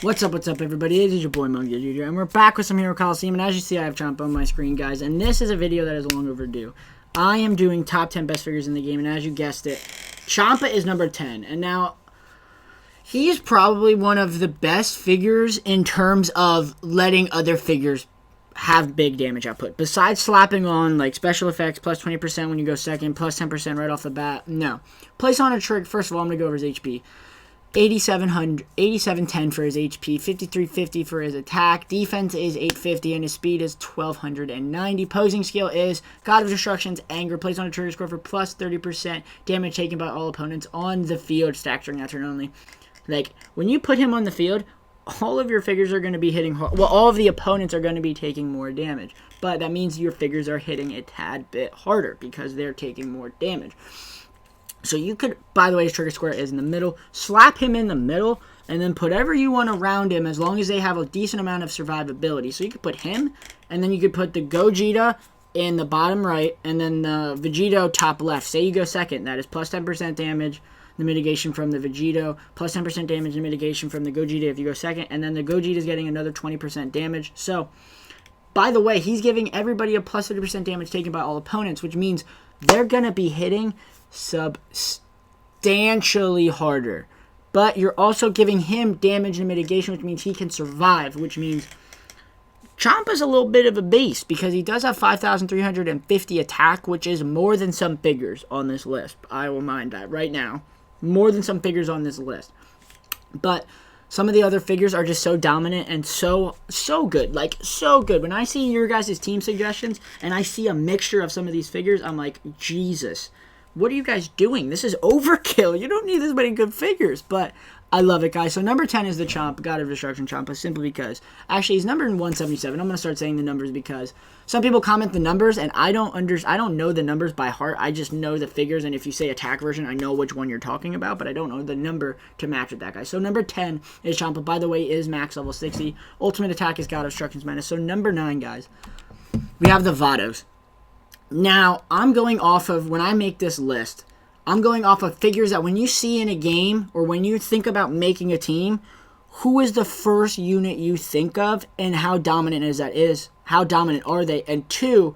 What's up, everybody? It is your boy, Monkey Jr., and we're back with some Hero Colosseum, and as you see, I have Chomp on my screen, guys, and this is a video that is long overdue. I am doing top 10 best figures in the game, and as you guessed it, Champa is number 10, and now, he is probably one of the best figures in terms of letting other figures have big damage output. Besides slapping on, like, special effects, plus 20% when you go second, plus 10% right off the bat, no. Place on a trick, first of all, I'm going to go over his HP. 8710 for his HP, 5350 for his attack, defense is 850, and his speed is 1290. Posing skill is God of Destruction's Anger, placed on a trigger score for plus 30% damage taken by all opponents on the field, stacked during that turn only. Like, when you put him on the field, all of your figures are going to be hitting hard. Well, all of the opponents are going to be taking more damage, but that means your figures are hitting a tad bit harder because they're taking more damage. So you could, by the way, his trigger square is in the middle. Slap him in the middle, and then put whatever you want around him as long as they have a decent amount of survivability. So you could put him, and then you could put the Gogeta in the bottom right, and then the Vegito top left. Say you go second. That is plus 10% damage, the mitigation from the Vegito, plus 10% damage and mitigation from the Gogeta if you go second, and then the Gogeta is getting another 20% damage. So, by the way, he's giving everybody a plus 30% damage taken by all opponents, which means they're going to be hitting substantially harder, but you're also giving him damage and mitigation, which means he can survive, which means Champa's a little bit of a beast because he does have 5,350 attack, which is more than some figures on this list. I will mind that right now, more than some figures on this list. But some of the other figures are just so dominant and so good, like so good. When I see your guys' team suggestions and I see a mixture of some of these figures, I'm like, Jesus. What are you guys doing? This is overkill. You don't need this many good figures, but I love it, guys. So number 10 is the Chomp, God of Destruction Champa, simply because, actually, he's numbered in 177. I'm going to start saying the numbers because some people comment the numbers, and I don't know the numbers by heart. I just know the figures, and if you say attack version, I know which one you're talking about, but I don't know the number to match with that guy. So number 10 is Champa, by the way, is max level 60. Ultimate attack is God of Destruction's Menace. So number 9, guys, we have the Vados. Now, I'm going off of, when I make this list, I'm going off of figures that when you see in a game or when you think about making a team, who is the first unit you think of and how dominant how dominant are they? And two,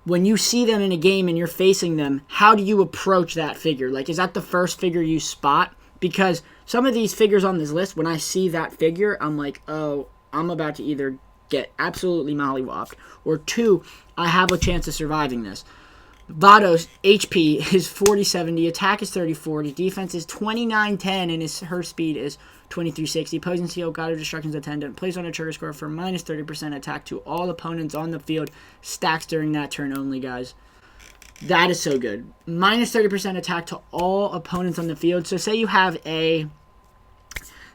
when you see them in a game and you're facing them, how do you approach that figure? Like, is that the first figure you spot? Because some of these figures on this list, when I see that figure, I'm like, oh, I'm about to either get absolutely mollywopped, or two, I have a chance of surviving this. Vados HP is 4070, attack is 3040, defense is 2910, and her speed is 2360. Posing skill, God of Destruction's Attendant, plays on a trigger score for minus 30% attack to all opponents on the field, stacks during that turn only, guys. That is so good. Minus 30% attack to all opponents on the field. So say you have a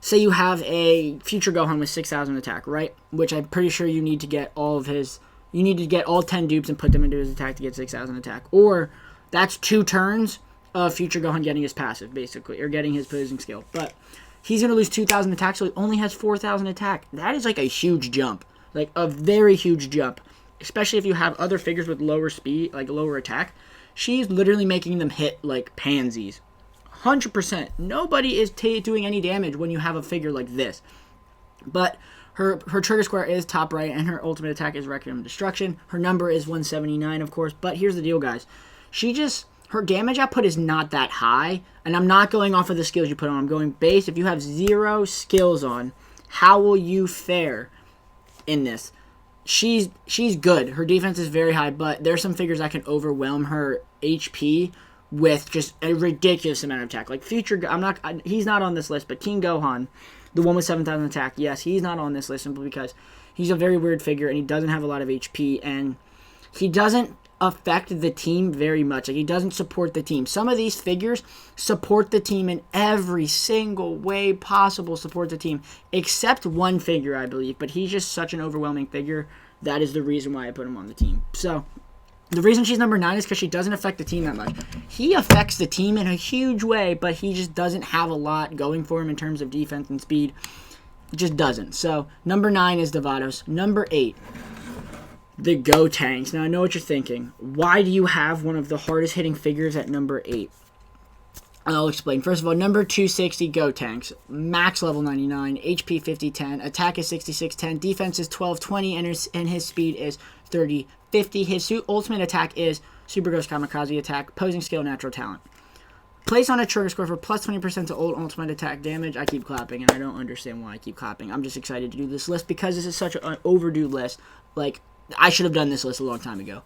future Gohan with 6,000 attack, right? Which I'm pretty sure you need to get all of his. You need to get all 10 dupes and put them into his attack to get 6,000 attack. Or that's 2 turns of future Gohan getting his passive, basically, or getting his posing skill. But he's going to lose 2,000 attack, so he only has 4,000 attack. That is like a huge jump, like a very huge jump, especially if you have other figures with lower speed, like lower attack. She's literally making them hit like pansies. 100%. Nobody is doing any damage when you have a figure like this. But her trigger square is top right, and her ultimate attack is Requiem Destruction. Her number is 179, of course. But here's the deal, guys. Her damage output is not that high, and I'm not going off of the skills you put on. I'm going base. If you have 0 skills on, how will you fare in this? She's good. Her defense is very high, but there's some figures that can overwhelm her HP with just a ridiculous amount of attack. Like future, he's not on this list, but King Gohan, the one with 7,000 attack, yes, he's not on this list simply because he's a very weird figure and he doesn't have a lot of HP and he doesn't affect the team very much. Like, he doesn't support the team. Some of these figures support the team in every single way possible, support the team, except one figure, I believe, but he's just such an overwhelming figure. That is the reason why I put him on the team. So the reason she's number 9 is because she doesn't affect the team that much. He affects the team in a huge way, but he just doesn't have a lot going for him in terms of defense and speed. It just doesn't. So, number 9 is the Vados. Number 8, the Gotenks. Now, I know what you're thinking. Why do you have one of the hardest hitting figures at number 8? I'll explain. First of all, number 260, Go Tanks. Max level 99, HP 5010, attack is 6610, defense is 1220, and his speed is 3050. His ultimate attack is Super Ghost Kamikaze attack, posing skill, natural talent. Place on a trigger score for plus 20% to old ultimate attack damage. I keep clapping, and I don't understand why I keep clapping. I'm just excited to do this list because this is such an overdue list. Like, I should have done this list a long time ago.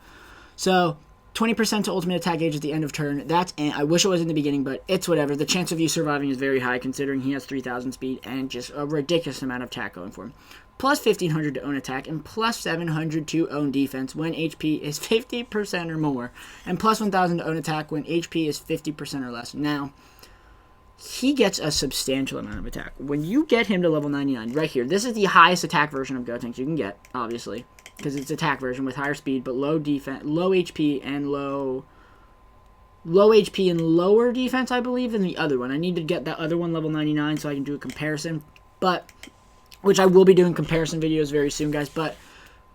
So, 20% to ultimate attack gauge at the end of turn. I wish it was in the beginning, but it's whatever. The chance of you surviving is very high considering he has 3,000 speed and just a ridiculous amount of attack going for him. Plus 1,500 to own attack, and plus 700 to own defense when HP is 50% or more, and plus 1,000 to own attack when HP is 50% or less. Now, he gets a substantial amount of attack. When you get him to level 99, right here, this is the highest attack version of Gotenks you can get, obviously, because it's attack version with higher speed, but low defense, low HP, and low HP and lower defense, I believe, than the other one. I need to get that other one level 99 so I can do a comparison, but which I will be doing comparison videos very soon, guys. But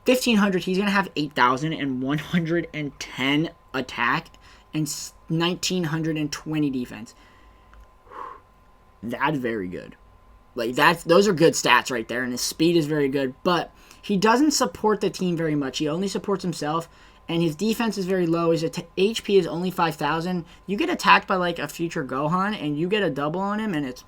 1,500, he's going to have 8,110 attack and 1,920 defense. That's very good. Like, those are good stats right there, and his speed is very good. But he doesn't support the team very much. He only supports himself, and his defense is very low. His HP is only 5,000. You get attacked by, like, a future Gohan, and you get a double on him, and it's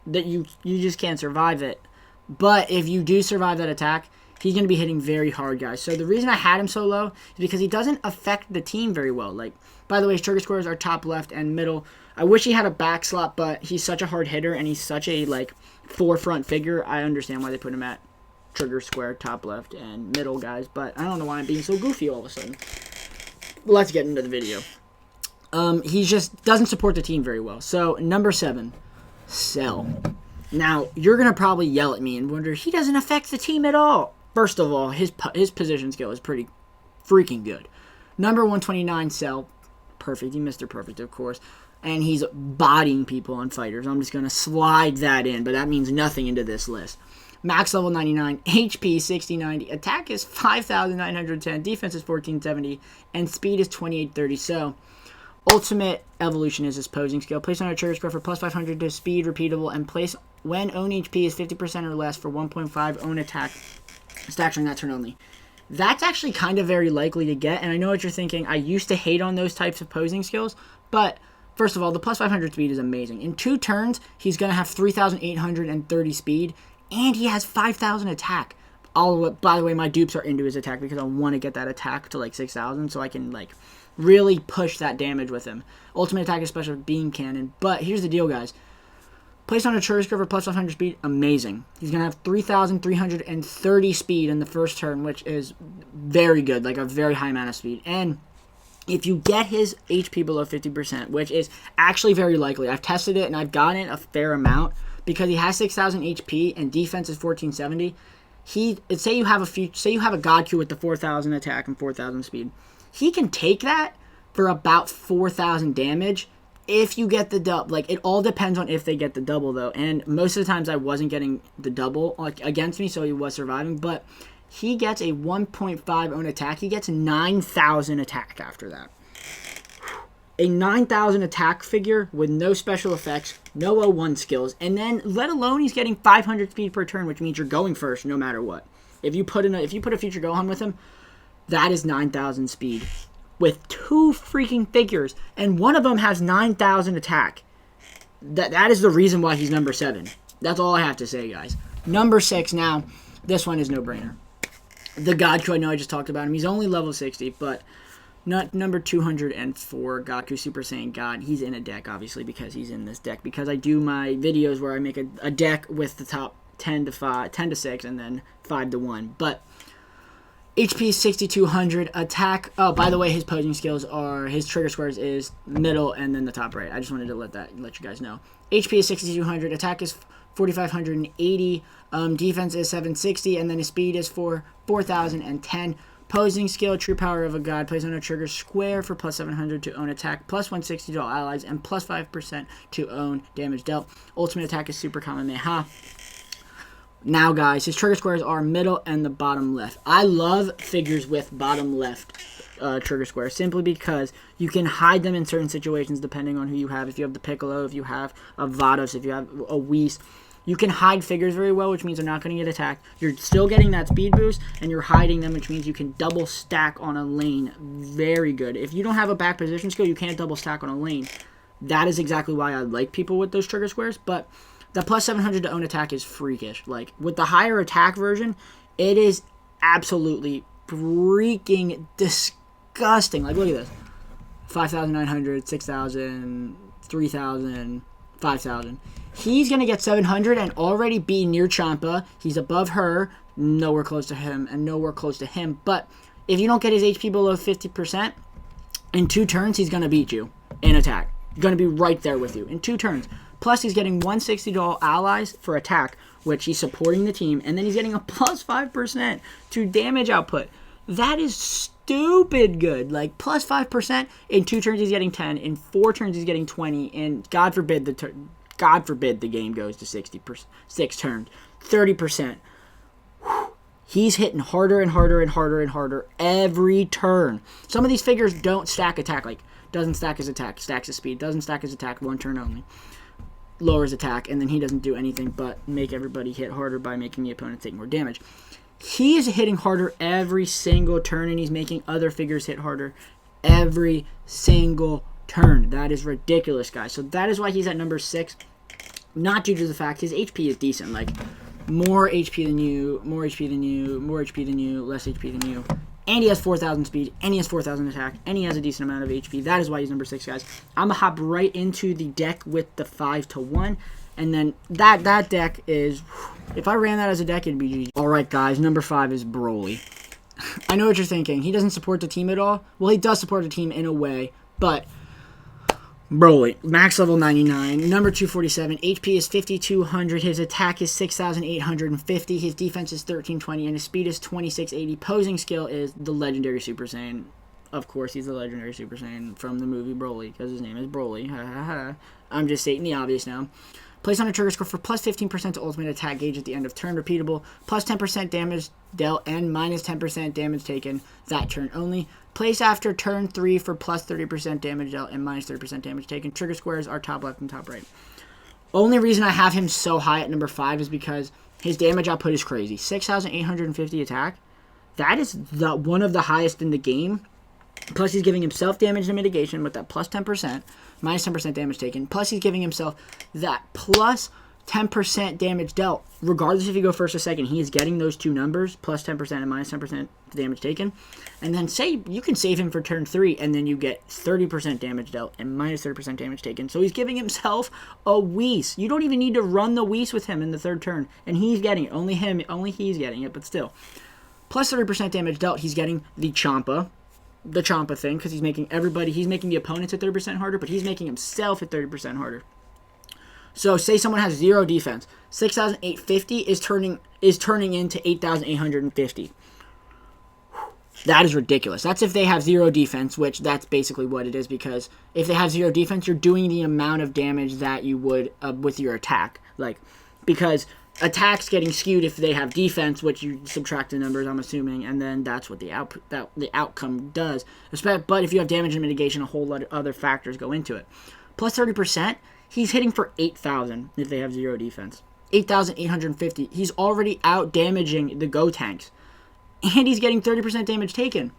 that you just can't survive it. But if you do survive that attack, he's going to be hitting very hard, guys. So the reason I had him so low is because he doesn't affect the team very well. Like, by the way, his trigger scores are top left and middle. I wish he had a back slot, but he's such a hard hitter and he's such a, like, forefront figure. I understand why they put him at trigger square, top left, and middle, guys. But I don't know why I'm being so goofy all of a sudden. Let's get into the video. He just doesn't support the team very well. So, number 7, Cell. Now, you're going to probably yell at me and wonder, he doesn't affect the team at all. First of all, his position skill is pretty freaking good. Number 129, Cell. Perfect. He Mr. Perfect, of course. And he's bodying people on fighters. I'm just going to slide that in, but that means nothing into this list. Max level 99, HP 6090, attack is 5,910, defense is 1470, and speed is 2830. So, ultimate evolution is his posing skill. Place on a trigger score for plus 500 to speed, repeatable, and place when own HP is 50% or less for 1.5 own attack. Stacks during that turn only. That's actually kind of very likely to get, and I know what you're thinking. I used to hate on those types of posing skills, but first of all, the plus 500 speed is amazing. In 2 turns, he's going to have 3,830 speed, and he has 5,000 attack. By the way, my dupes are into his attack because I want to get that attack to like 6,000 so I can like really push that damage with him. Ultimate attack is special beam cannon, but here's the deal, guys. Placed on a trigger score for plus 500 speed, amazing. He's going to have 3,330 speed in the first turn, which is very good, like a very high amount of speed. And if you get his HP below 50%, which is actually very likely, I've tested it and I've gotten it a fair amount because he has 6,000 HP and defense is 1470. Say you have a God Q with the 4,000 attack and 4,000 speed. He can take that for about 4,000 damage. If you get the double, like, it all depends on if they get the double, though. And most of the times I wasn't getting the double like against me, so he was surviving. But he gets a 1.5 own attack. He gets 9,000 attack after that. A 9,000 attack figure with no special effects, no O1 skills, and then let alone he's getting 500 speed per turn, which means you're going first no matter what. If you put a future Gohan with him, that is 9,000 speed. With 2 freaking figures, and one of them has 9,000 attack. That is the reason why he's number 7. That's all I have to say, guys. Number 6 now. This one is no-brainer. The Godku, I know I just talked about him. He's only level 60, but not number 204, Goku Super Saiyan God. He's in a deck, obviously, because he's in this deck. Because I do my videos where I make a deck with the top 10 to 6, and then 5 to 1. But HP 6,200, attack. Oh, by the way, his posing skills are, his trigger squares is middle and then the top right. I just wanted to let you guys know. HP is 6,200, attack is 4,580, defense is 760, and then his speed is 4,010. Posing skill, true power of a god, plays on a trigger square for plus 700 to own attack, plus 160 to all allies, and plus 5% to own damage dealt. Ultimate attack is Super Kamehameha. Now, guys, his trigger squares are middle and the bottom left. I love figures with bottom left trigger square, simply because you can hide them in certain situations depending on who you have. If you have the Piccolo, if you have a Vados, if you have a Whis, you can hide figures very well, which means they're not going to get attacked. You're still getting that speed boost, and you're hiding them, which means you can double stack on a lane very good. If you don't have a back position skill, you can't double stack on a lane. That is exactly why I like people with those trigger squares, but the plus 700 to own attack is freakish. Like, with the higher attack version, it is absolutely freaking disgusting. Like, look at this. 5,900, 6,000, 3,000, 5,000. He's going to get 700 and already be near Champa. He's above her, nowhere close to him, and nowhere close to him. But if you don't get his HP below 50%, in 2 turns, he's going to beat you in attack. Going to be right there with you in 2 turns. Plus, he's getting 160 to all allies for attack, which he's supporting the team. And then he's getting a plus 5% to damage output. That is stupid good. Like, plus 5%. In 2 turns, he's getting 10. In 4 turns, he's getting 20. And God forbid the game goes to 6 turns. 30%. Whew. He's hitting harder and harder and harder and harder every turn. Some of these figures don't stack attack. Like, doesn't stack his attack, stacks his speed. Doesn't stack his attack, 1 turn only. Lowers attack, and then he doesn't do anything but make everybody hit harder by making the opponent take more damage. He is hitting harder every single turn, and he's making other figures hit harder every single turn. That is ridiculous, guys. So that is why he's at number 6. Not due to the fact his HP is decent. Like, more HP than you, more HP than you, more HP than you, less HP than you. And he has 4,000 speed, and he has 4,000 attack, and he has a decent amount of HP. That is why he's number 6, guys. I'm going to hop right into the deck with the 5-1. And then that deck is... If I ran that as a deck, it'd be GG. Alright, guys. Number 5 is Broly. I know what you're thinking. He doesn't support the team at all. Well, he does support the team in a way, but... Broly, max level 99, number 247, HP is 5,200, his attack is 6,850, his defense is 1,320, and his speed is 2,680. Posing skill is the legendary Super Saiyan. Of course, he's the legendary Super Saiyan from the movie Broly, because his name is Broly. I'm just stating the obvious now. Place on a trigger score for plus 15% to ultimate attack gauge at the end of turn, repeatable, plus 10% damage dealt, and minus 10% damage taken that turn only. Place after turn 3 for plus 30% damage dealt and minus 30% damage taken. Trigger squares are top left and top right. Only reason I have him so high at number 5 is because his damage output is crazy. 6,850 attack. That is one of the highest in the game. Plus, he's giving himself damage and mitigation with that plus 10%, minus 10% damage taken. Plus, he's giving himself that plus 10% damage dealt. Regardless if you go first or second, he is getting those 2 numbers, plus 10% and minus 10% damage taken. And then say you can save him for turn 3, and then you get 30% damage dealt and minus 30% damage taken. So he's giving himself a Whis. You don't even need to run the Whis with him in the 3rd turn, and he's getting it. Only he's getting it, but still. Plus 30% damage dealt, he's getting the Champa thing, because he's making the opponents at 30% harder, but he's making himself at 30% harder. So say someone has 0 defense, 6,850 is turning into 8,850. That is ridiculous. That's if they have 0 defense, which that's basically what it is, because if they have 0 defense, you're doing the amount of damage that you would with your attack. Like, because attacks getting skewed if they have defense, which you subtract the numbers, I'm assuming, and then that's what the outcome does. But if you have damage and mitigation, a whole lot of other factors go into it. Plus 30%, he's hitting for 8,000 if they have 0 defense. 8,850. He's already out damaging the Go tanks. And he's getting 30% damage taken.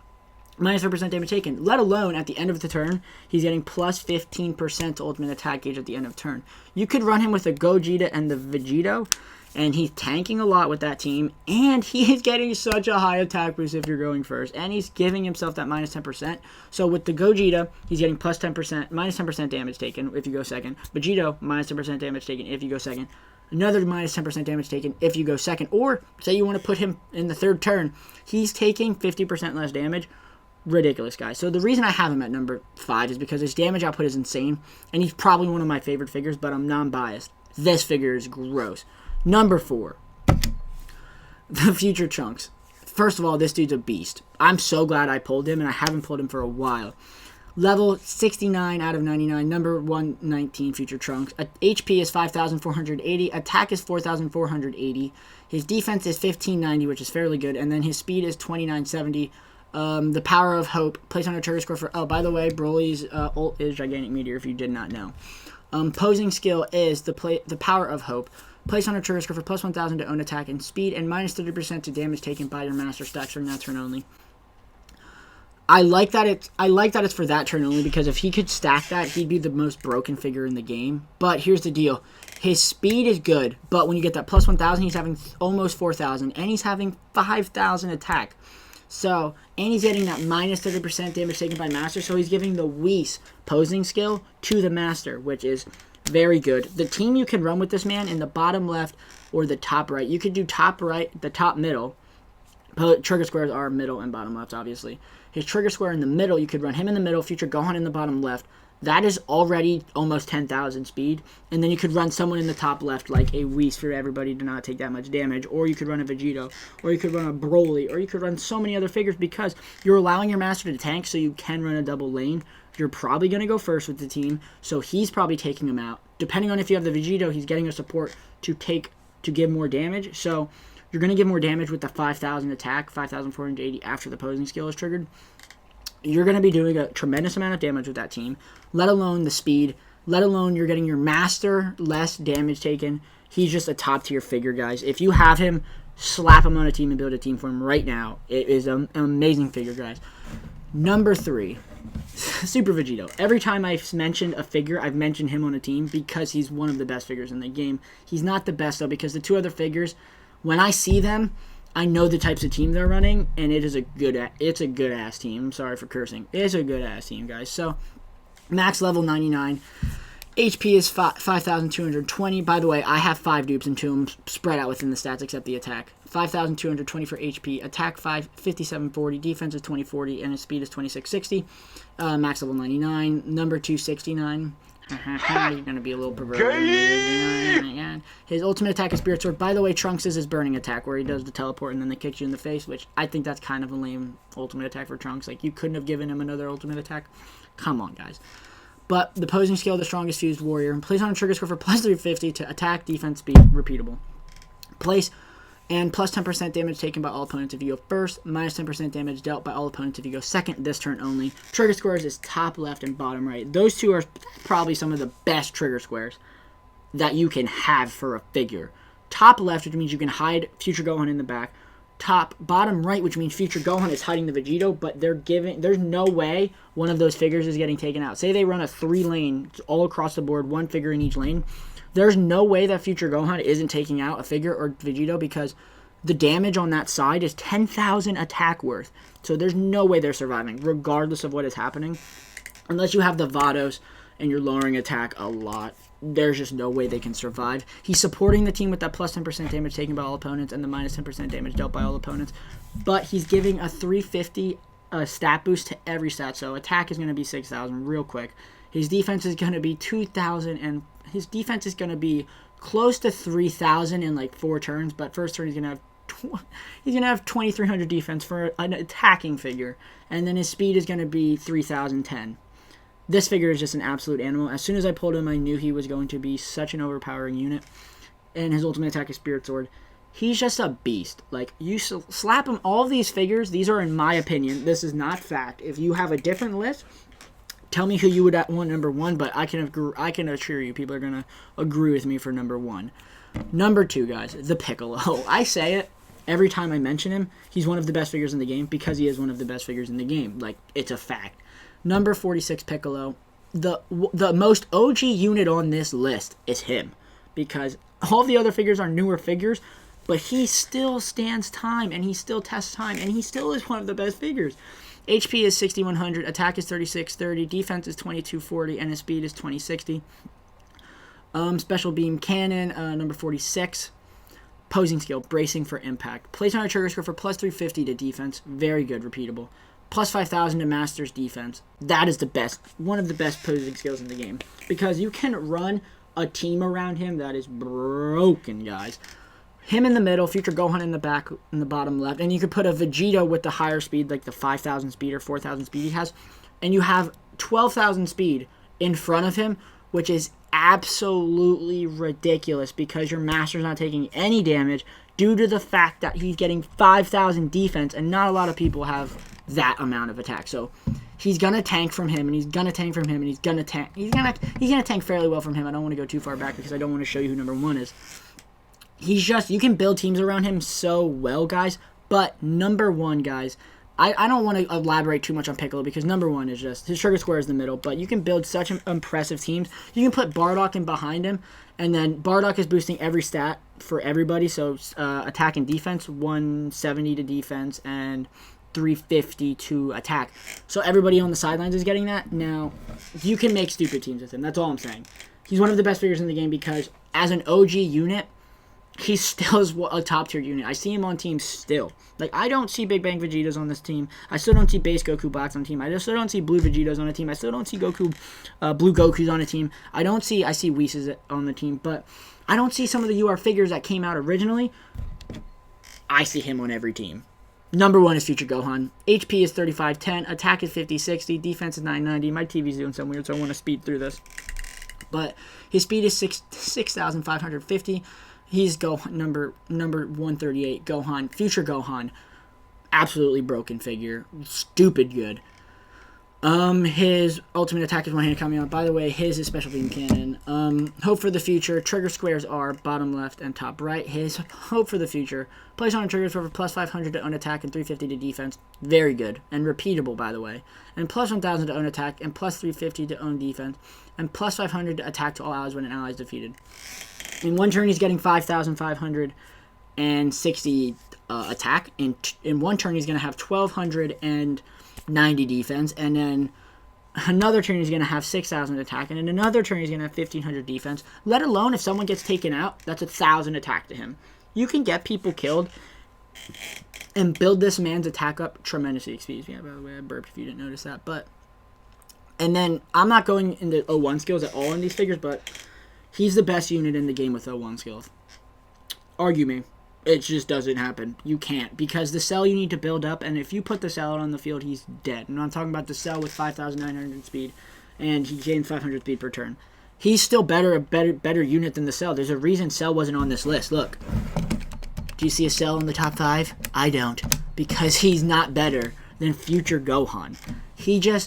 Minus 30% damage taken. Let alone, at the end of the turn, he's getting plus 15% to ultimate attack gauge at the end of turn. You could run him with the Gogeta and the Vegito, and he's tanking a lot with that team, and he is getting such a high attack boost if you're going first, and he's giving himself that minus 10%. So with the Gogeta, he's getting plus 10%, minus 10% damage taken if you go second. Vegito, minus 10% damage taken if you go second. Another minus 10% damage taken if you go second. Or, say you want to put him in the 3rd turn, he's taking 50% less damage. Ridiculous, guys. So the reason I have him at number 5 is because his damage output is insane, and he's probably one of my favorite figures, but I'm non-biased. This figure is gross. Number 4, the Future Trunks. First of all, this dude's a beast. I'm so glad I pulled him, and I haven't pulled him for a while. Level 69 out of 99, number 119 Future Trunks. HP is 5,480, attack is 4,480. His defense is 1,590, which is fairly good, and then his speed is 2,970. The Power of Hope. Place on a trigger score for... Oh, by the way, Broly's ult is Gigantic Meteor, if you did not know. Posing skill is the Power of Hope. Place on a trigger score for plus 1,000 to own attack and speed, and minus 30% to damage taken by your master stacks during that turn only. I like that it's for that turn only, because if he could stack that, he'd be the most broken figure in the game. But here's the deal. His speed is good, but when you get that plus 1,000, he's having almost 4,000, and he's having 5,000 attack. So, and he's getting that minus 30% damage taken by master, so he's giving the Whis posing skill to the master, which is very good. The team you can run with this man in the bottom left or the top right. You could do top right, the top middle. Trigger squares are middle and bottom left, obviously. His trigger square in the middle, you could run him in the middle, future Gohan in the bottom left. That is already almost 10,000 speed. And then you could run someone in the top left, like a Whis, for everybody to not take that much damage. Or you could run a Vegito. Or you could run a Broly. Or you could run so many other figures, because you're allowing your master to tank, so you can run a double lane. You're probably going to go first with the team, so he's probably taking him out. Depending on if you have the Vegito, he's getting a support to give more damage. So you're going to give more damage with the 5,000 attack, 5,480 after the posing skill is triggered. You're going to be doing a tremendous amount of damage with that team, let alone the speed, let alone you're getting your master less damage taken. He's just a top-tier figure, guys. If you have him, slap him on a team and build a team for him right now. It is an amazing figure, guys. Number 3, Super Vegito. Every time I've mentioned a figure, I've mentioned him on a team because he's one of the best figures in the game. He's not the best, though, because the two other figures, when I see them, I know the types of team they're running, and it's a good-ass team. I'm sorry for cursing. It's a good-ass team, guys. So, max level 99. HP is 5,220. By the way, I have 5 dupes and 2 of them spread out within the stats except the attack. 5,220 for HP. Attack 5740. Defense is 2040. And his speed is 2660. Max level 99. Number 269. You're going to be a little perverted. His ultimate attack is Spirit Sword. By the way, Trunks is his burning attack, where he does the teleport and then they kick you in the face, which I think that's kind of a lame ultimate attack for Trunks. Like, you couldn't have given him another ultimate attack. Come on, guys. But the posing skill, the strongest fused warrior. Place on a trigger score for plus 350 to attack, defense, speed, repeatable. Place and plus 10% damage taken by all opponents if you go first, minus 10% damage dealt by all opponents if you go second this turn only. Trigger squares is top left and bottom right. Those two are probably some of the best trigger squares that you can have for a figure. Top left, which means you can hide future Gohan in the back. Bottom right, which means future Gohan is hiding the Vegito, but there's no way one of those figures is getting taken out. Say they run a 3-lane all across the board, 1 figure in each lane. There's no way that future Gohan isn't taking out a figure or Vegito, because the damage on that side is 10,000 attack worth. So there's no way they're surviving, regardless of what is happening. Unless you have the Vados and you're lowering attack a lot, there's just no way they can survive. He's supporting the team with that plus 10% damage taken by all opponents and the minus 10% damage dealt by all opponents. But he's giving a 350 stat boost to every stat. So attack is going to be 6,000 real quick. His defense is going to be 2,000, and his defense is going to be close to 3,000 in like 4 turns. But first turn he's going to have 2,300 defense for an attacking figure, and then his speed is going to be 3,010. This figure is just an absolute animal. As soon as I pulled him, I knew he was going to be such an overpowering unit. And his ultimate attack is Spirit Sword. He's just a beast. Like, you slap him. All of these figures, these are in my opinion. This is not fact. If you have a different list, tell me who you would want number 1. But I can assure you, people are going to agree with me for number 1. Number 2, guys, the Piccolo. I say it every time I mention him. He's one of the best figures in the game because he is one of the best figures in the game. Like, it's a fact. Number 46, Piccolo. The most OG unit on this list is him, because all the other figures are newer figures, but he still stands time, and he still tests time, and he still is one of the best figures. HP is 6,100, attack is 3,630, defense is 2,240, and his speed is 2060. Special beam cannon, number 46. Posing skill, bracing for impact. Place on a trigger score for plus 350 to defense. Very good, repeatable. Plus 5,000 to master's defense. That is the best, one of the best posing skills in the game, because you can run a team around him that is broken, guys. Him in the middle, future Gohan in the back, in the bottom left, and you could put a Vegito with the higher speed, like the 5,000 speed or 4,000 speed he has, and you have 12,000 speed in front of him, which is absolutely ridiculous because your master's not taking any damage due to the fact that he's getting 5,000 defense, and not a lot of people have that amount of attack. So he's gonna tank from him, and he's gonna tank from him, and he's gonna tank. He's gonna tank fairly well from him. I don't want to go too far back because I don't want to show you who number 1 is. He's just, you can build teams around him so well, guys. But number 1, guys, I don't want to elaborate too much on Piccolo because number 1 is just, his trigger square is the middle. But you can build such impressive teams. You can put Bardock in behind him, and then Bardock is boosting every stat for everybody. So attack and defense, 170 to defense, and 350 to attack. So everybody on the sidelines is getting that. Now, you can make stupid teams with him. That's all I'm saying. He's one of the best figures in the game because as an OG unit, he still is a top-tier unit. I see him on teams still. Like, I don't see Big Bang Vegetas on this team. I still don't see Base Goku Blacks on the team. I still don't see Blue Vegetas on a team. I still don't see Blue Gokus on a team. I see Whis on the team, but I don't see some of the UR figures that came out originally. I see him on every team. Number 1 is Future Gohan. HP is 3510. Attack is 5060. Defense is 990. My TV's doing something weird, so I want to speed through this. But his speed is 6,550. He's number 138, Gohan, Future Gohan. Absolutely broken figure. Stupid good. His ultimate attack is one-handed Kamehameha. By the way, his is special beam cannon. Hope for the future. Trigger squares are bottom left and top right. His hope for the future. Place on triggers for plus 500 to own attack and 350 to defense. Very good. And repeatable, by the way. And plus 1,000 to own attack and plus 350 to own defense. And plus 500 to attack to all allies when an ally is defeated. In one turn, he's getting 5,560 attack. In one turn, he's going to have 1,290 defense. And then another turn, he's going to have 6,000 attack. And in another turn, he's going to have 1,500 defense. Let alone, if someone gets taken out, that's 1,000 attack to him. You can get people killed and build this man's attack up tremendously. Excuse me, by the way, I burped if you didn't notice that. And then, I'm not going into 01 skills at all in these figures, but he's the best unit in the game with 01 skills. Argue me. It just doesn't happen. You can't. Because the cell you need to build up, and if you put the cell out on the field, he's dead. And I'm talking about the cell with 5,900 speed, and he gains 500 speed per turn. He's still a better unit than the cell. There's a reason cell wasn't on this list. Look. Do you see a cell in the top 5? I don't. Because he's not better than Future Gohan.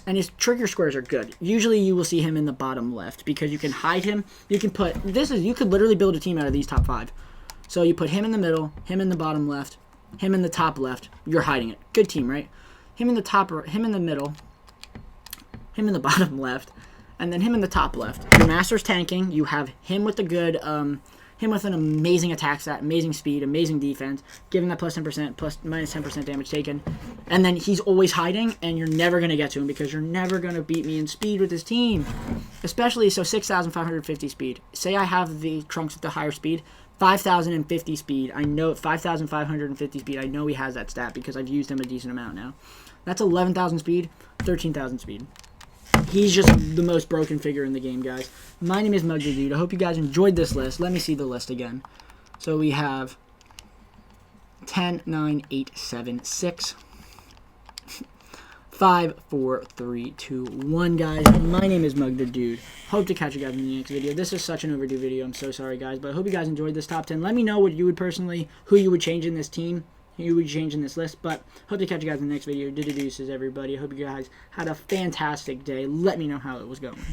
And his trigger squares are good. Usually you will see him in the bottom left because you can hide him. You could literally build a team out of these top 5. So you put him in the middle, him in the bottom left, him in the top left. You're hiding it. Good team, right? Him in the top, him in the middle, him in the bottom left, and then him in the top left. Your master's tanking. You have him with the good, him with an amazing attack stat, amazing speed, amazing defense, giving that plus 10%, plus minus 10% damage taken. And then he's always hiding, and you're never going to get to him because you're never going to beat me in speed with this team. Especially, so 6,550 speed. Say I have the Trunks with the higher speed, 5,050 speed. I know 5,550 speed. I know he has that stat because I've used him a decent amount now. That's 11,000 speed, 13,000 speed. He's just the most broken figure in the game, guys. My name is Muggy Dude. I hope you guys enjoyed this list. Let me see the list again. So we have 10, 9, 8, 7, 6, 5, 4, 3, 2, 1, guys. My name is Mug the Dude. Hope to catch you guys in the next video. This is such an overdue video. I'm so sorry, guys. But I hope you guys enjoyed this top 10. Let me know what you would personally, who you would change in this team. You would change in this list, but hope to catch you guys in the next video. Deuces, everybody. I hope you guys had a fantastic day. Let me know how it was going.